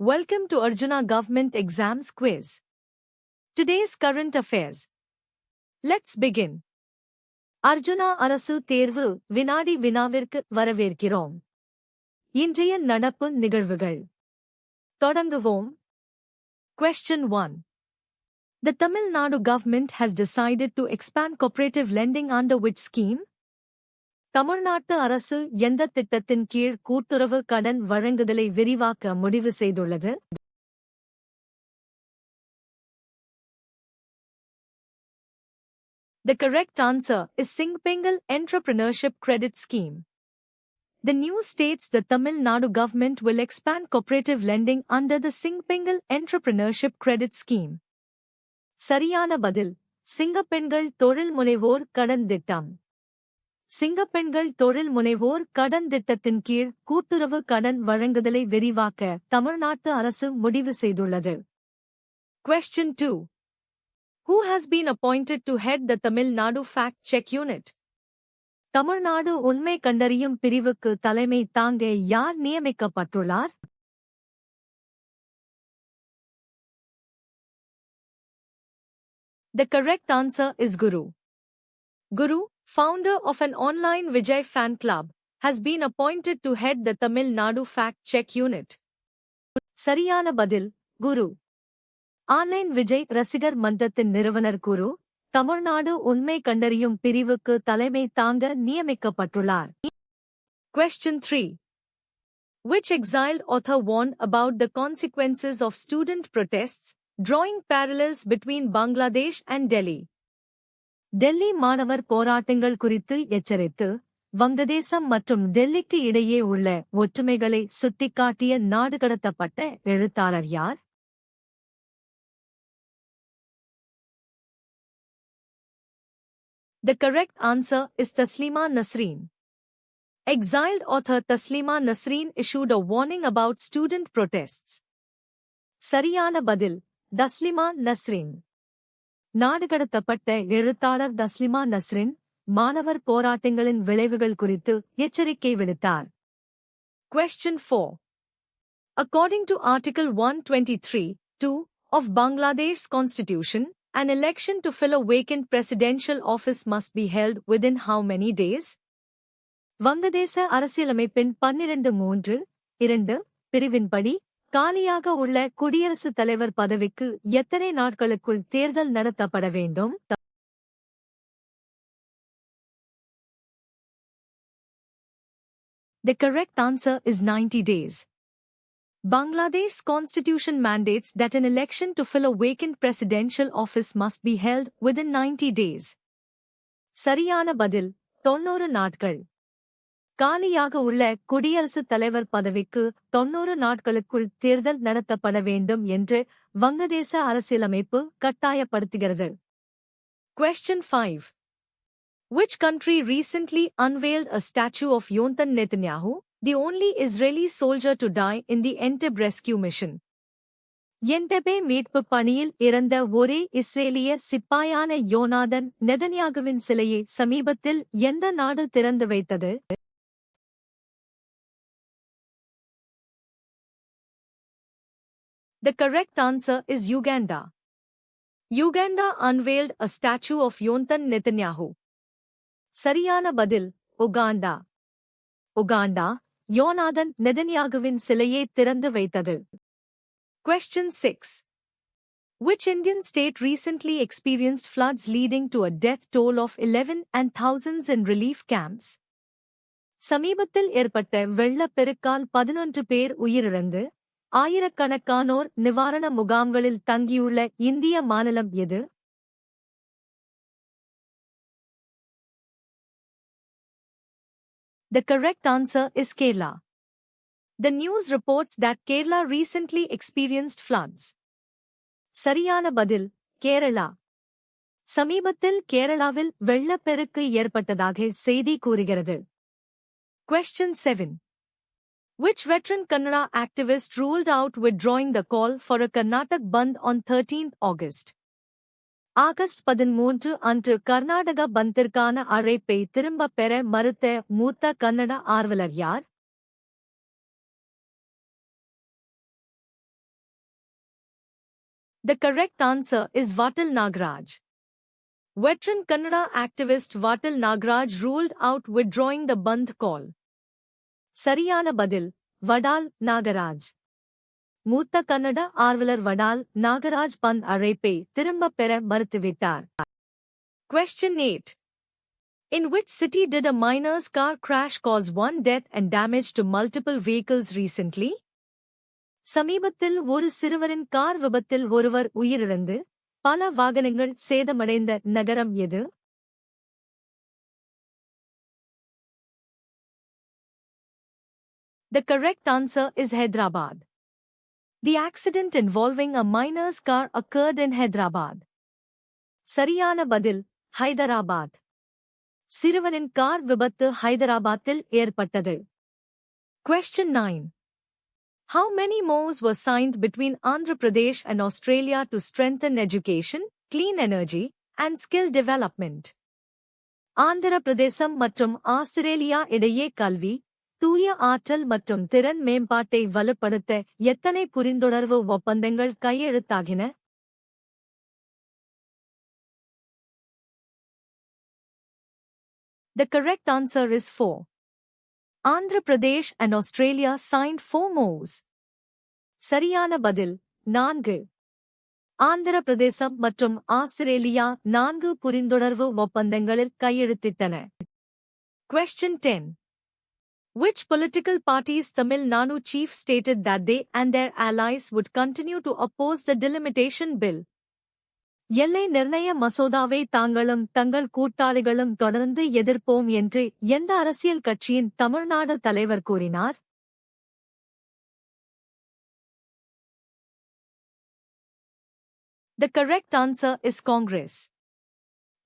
Welcome to Arjuna Government Exams Quiz. Today's current affairs. Let's begin. Arjuna அரசு தேர்வு வினாடி வினாவிற்கு வரவேற்கிறோம். இன்றைய நடப்பு நிகழ்வுகள். தொடங்குவோம். Question 1. The Tamil Nadu government has decided to expand cooperative lending under which scheme? தமிழ்நாட்டு அரசு எந்த திட்டத்தின் கீழ் கூட்டுறவு கடன் வழங்குதலை விரிவாக்க முடிவு செய்துள்ளது? The correct answer is Singpengal Entrepreneurship Credit Scheme. The news states the Tamil Nadu government will expand cooperative lending under the Singpengal Entrepreneurship Credit Scheme. சரியான பதில் சிங்கப்பெண்கள் தொழில் முனைவோர் கடன் திட்டம். சிங்கப்பெண்கள் தொழில் முனைவோர் கடன் திட்டத்தின் கீழ் கூட்டுறவு கடன் வழங்குதலை விரிவாக்க தமிழ்நாட்டு அரசு முடிவு செய்துள்ளது. Question 2. Who has been appointed to head the Tamil Nadu Fact Check Unit? Tamil Nadu உண்மை கண்டறியும் பிரிவுக்கு தலைமை தாங்க யார் நியமிக்கப்பட்டுள்ளார்? The correct answer is Guru. Guru, founder of an online Vijay fan club, has been appointed to head the Tamil Nadu Fact Check Unit. சரியான பதில் குரு. Online Vijay ரசிகர் மன்றத்தின் நிறுவனர் குரு, தமிழ்நாடு உண்மை கண்டறியும் பிரிவுக்கு தலைமை தாங்க நியமிக்கப்பட்டுள்ளார். Question 3. Which exiled author warned about the consequences of student protests, drawing parallels between Bangladesh and Delhi? Delhi மாணவர் போராட்டங்கள் குறித்து எச்சரித்து வங்கதேசம் மற்றும் டெல்லிக்கு இடையே உள்ள ஒற்றுமைகளை சுட்டிக்காட்டிய நாடுகடத்தப்பட்ட எழுத்தாளர் யார்? The correct answer is Taslima Nasreen. Exiled author Taslima Nasreen issued a warning about student protests. சரியான பதில் தஸ்லிமா நஸ்ரீன். நாடுகடத்தப்பட்ட எழுத்தாளர் தஸ்லிமா நஸ்ரின் மாணவர் போராட்டங்களின் விளைவுகள் குறித்து எச்சரிக்கை விடுத்தார். Question 4. According to Article 123(2) of Bangladesh's constitution, an election to fill a vacant presidential office must be held within how many days? வங்கதேச அரசியலமைப்பின் 12(3)(2) பிரிவின்படி காலியாக உள்ள குடியரசுத் தலைவர் பதவிக்கு எத்தனை நாட்களுக்குள் தேர்தல் நடத்தப்பட வேண்டும்? The correct answer is 90 days. Bangladesh's constitution mandates that an election to fill a vacant presidential office must be held within 90 days. சரியான பதில் 90 நாட்கள். காலியாக உள்ள குடியரசுத் தலைவர் பதவிக்கு 90 நாட்களுக்குள் தேர்தல் நடத்தப்பட வேண்டும் என்று வங்கதேச அரசியலமைப்பு கட்டாயப்படுத்துகிறது. Question 5. Which country recently unveiled a statue of Yonatan Netanyahu, the only Israeli soldier to die in the Entebbe rescue mission? என்டெபே மீட்பு பணியில் இறந்த ஒரே இஸ்ரேலிய சிப்பாயான யோனாதன் நெதன்யாகுவின் சிலையை சமீபத்தில் எந்த நாடு திறந்து வைத்தது? The correct answer is Uganda. Uganda unveiled a statue of Yonatan Netanyahu. சரியான பதில் உகாண்டா. உகாண்டா யோனாதன் நெதன்யாகுவின் சிலையை திறந்து வைத்தது. Question 6. Which Indian state recently experienced floods leading to a death toll of 11 and thousands in relief camps? சமீபத்தில் ஏற்பட்ட வெள்ளப்பெருக்கால் 11 பேர் உயிரிழந்து ஆயிரக்கணக்கானோர் நிவாரண முகாம்களில் தங்கியுள்ள இந்திய மாநிலம் எது? The correct answer is Kerala. The news reports that Kerala recently experienced floods. சரியான பதில் கேரளா. சமீபத்தில் கேரளாவில் வெள்ளப்பெருக்கு ஏற்பட்டதாக செய்தி கூறுகிறது. Question 7. Which veteran Kannada activist ruled out withdrawing the call for a Karnataka Bandh on 13th August? August 13 அன்று கர்நாடக பந்திற்கான அழைப்பை திரும்பப் பெற மறுத்த மூத்த கன்னட ஆர்வலர் யார்? The correct answer is Vatal Nagaraj. Veteran Kannada activist Vatal Nagaraj ruled out withdrawing the Bandh call. Sariyana Badil, Vadal Nagaraj. மூத்த கன்னட ஆர்வலர் வடால் நாகராஜ் பந்த் அழைப்பை திரும்பப் பெற மறுத்துவிட்டார். Question 8. In which city did a miner's car crash cause one death and damage to multiple vehicles recently? சமீபத்தில் ஒரு சிறுவரின் car விபத்தில் ஒருவர் உயிரிழந்து பல வாகனங்கள் சேதமடைந்த நகரம் எது? The correct answer is Hyderabad. The accident involving a miner's car occurred in Hyderabad. Sariyana Badil, Hyderabad. சிறுவனின் கார் விபத்து ஹைதராபாத்தில் ஏற்பட்டது. Question 9. How many MOUs were signed between Andhra Pradesh and Australia to strengthen education, clean energy, and skill development? Andhra பிரதேசம் மற்றும் Australia இடையே கல்வி, தூய ஆற்றல் மற்றும் திறன் மேம்பாட்டை வலுப்படுத்த எத்தனை புரிந்துணர்வு ஒப்பந்தங்கள் கையெழுத்தாகின? The correct answer is 4. Andhra Pradesh and Australia signed 4 MOUs. சரியான பதில் 4. ஆந்திர பிரதேசம் மற்றும் ஆஸ்திரேலியா 4 புரிந்துணர்வு ஒப்பந்தங்களில் கையெழுத்திட்டன. Question 10. Which political party's Tamil Nadu chief stated that they and their allies would continue to oppose the delimitation bill? எல்லை நிர்ணய மசோதாவை தாங்களும் தங்கள் கூட்டாளிகளும் தொடர்ந்து எதிர்ப்போம் என்று எந்த அரசியல் கட்சியின் தமிழ்நாடு தலைவர் கூறினார்? The correct answer is Congress.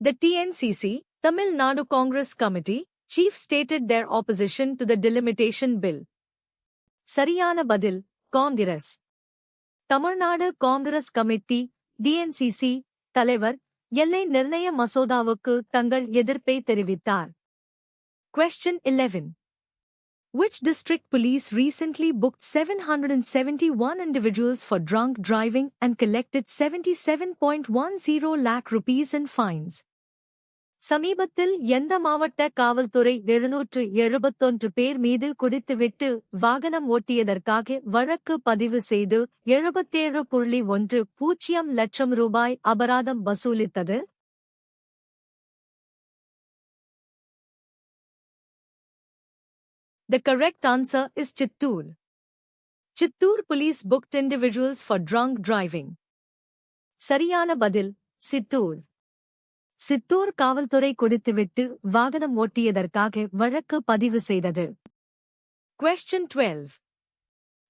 The TNCC, Tamil Nadu Congress Committee, chief stated their opposition to the delimitation bill. சரியான பதில் காங்கிரஸ். தமிழ்நாடு காங்கிரஸ் கமிட்டி DNCC தலைவர் எல்லை நிர்ணய மசோதாவுக்கு தங்கள் எதிர்ப்பை தெரிவித்தார். Question 11. Which district police recently booked 771 individuals for drunk driving and collected 77.10 lakh rupees in fines? சமீபத்தில் எந்த மாவட்ட காவல்துறை 771 பேர் மீது குடித்துவிட்டு வாகனம் ஓட்டியதற்காக வழக்கு பதிவு செய்து 77.10 லட்சம் ரூபாய் அபராதம் வசூலித்தது? The correct answer is Chittoor. Chittoor police booked individuals for drunk driving. சரியான பதில் சித்தூர். சித்தூர் காவல்துறை குடித்துவிட்டு வாகனம் ஓட்டியதற்காக வழக்கு பதிவு செய்தது. Question 12.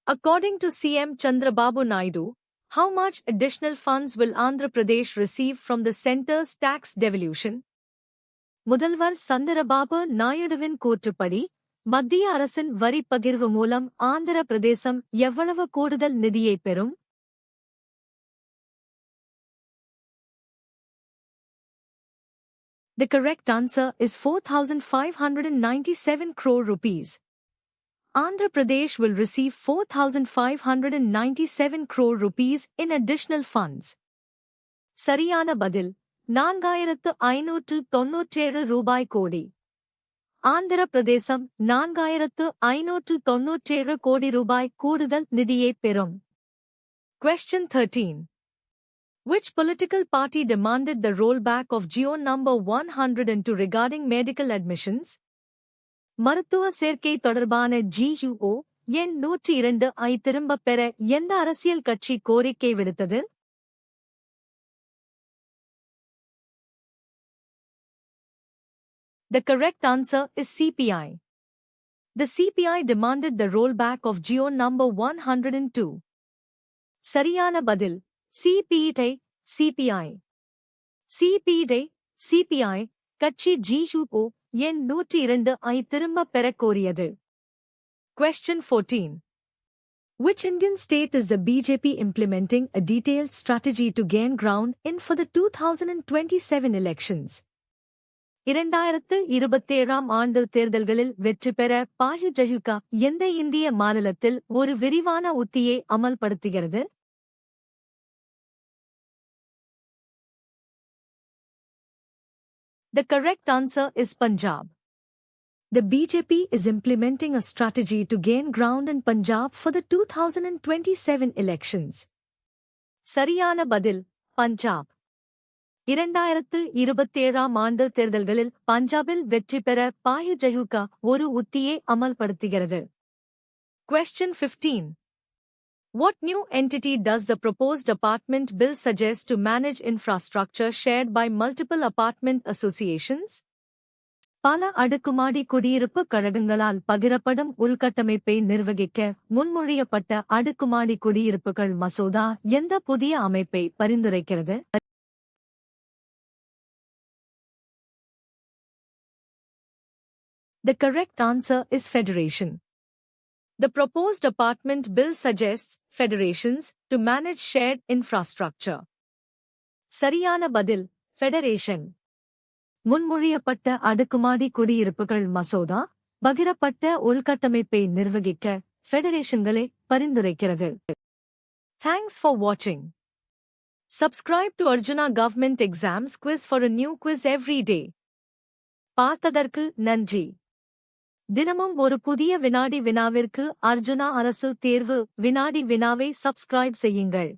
According to CM Chandrababu Naidu, how much additional funds will Andhra Pradesh receive from the centre's tax devolution? முதல்வர் சந்திரபாபு நாயுடுவின் கூற்றுப்படி மத்திய அரசின் வரி பகிர்வு மூலம் ஆந்திர பிரதேசம் எவ்வளவு கூடுதல் நிதியை பெறும்? The correct answer is 4,597 crore rupees. Andhra Pradesh will receive 4,597 crore rupees in additional funds. சரியான பதில் 4,597 ரூபாய் கோடி. ஆந்திர பிரதேசம் 4,597 கோடி ரூபாய் கூடுதல் நிதியை பெறும். Question 13. Which political party demanded the rollback of GO number 102 regarding medical admissions? மருத்துவ சேர்க்கை தொடர்பான GUO எண் 102 ஐ திரும்பப் பெற எந்த அரசியல் கட்சி கோரிக்கை விடுத்தது? The correct answer is CPI. The CPI demanded the rollback of GO number 102. சரியான பதில் CPI. CPI கட்சி GUO எண் 102 ஐ திரும்பப் பெறக் கோரியது. Question 14. Which Indian state is the BJP implementing a detailed strategy to gain ground in for the 2027 elections? 2027 ஆண்டு தேர்தல்களில் வெற்றி பெற பாஜக எந்த இந்திய மாநிலத்தில் ஒரு விரிவான உத்தியை அமல்படுத்துகிறது? The correct answer is Punjab. The BJP is implementing a strategy to gain ground in Punjab for the 2027 elections. சரியான பதில் பஞ்சாப். 2027ஆம் ஆண்டு தேர்தல்களில் பஞ்சாபில் வெற்றி பெற பாஜக ஒரு உத்தியை அமல்படுத்துகிறது. Question 15. What new entity does the proposed apartment bill suggest to manage infrastructure shared by multiple apartment associations? பல அடுக்குமாடி குடியிருப்பு கழகங்களால் பகிரப்படும் உள்கட்டமைப்பை நிர்வகிக்க முன்மொழியப்பட்ட அடுக்குமாடி குடியிருப்புகள் மசோதா எந்த புதிய அமைப்பை பரிந்துரைக்கிறது? The correct answer is federation. The proposed apartment bill suggests federations to manage shared infrastructure. சரியான பதில் ஃபெடரேஷன். முன்மொழியப்பட்ட அடுக்குமாடி குடியிருப்புகள் மசோதா பகிரப்பட்ட உள்கட்டமைப்பை நிர்வகிக்க ஃபெடரேஷன்களை பரிந்துரைக்கிறது. Thanks for watching. Subscribe to Arjuna Government Exams Quiz for a new quiz every day. பார்த்ததற்கு நன்றி. தினமும் ஒரு புதிய வினாடி வினாவிற்கு அர்ஜுனா அரசு தேர்வு வினாடி வினாவை சப்ஸ்கிரைப் செய்யுங்கள்.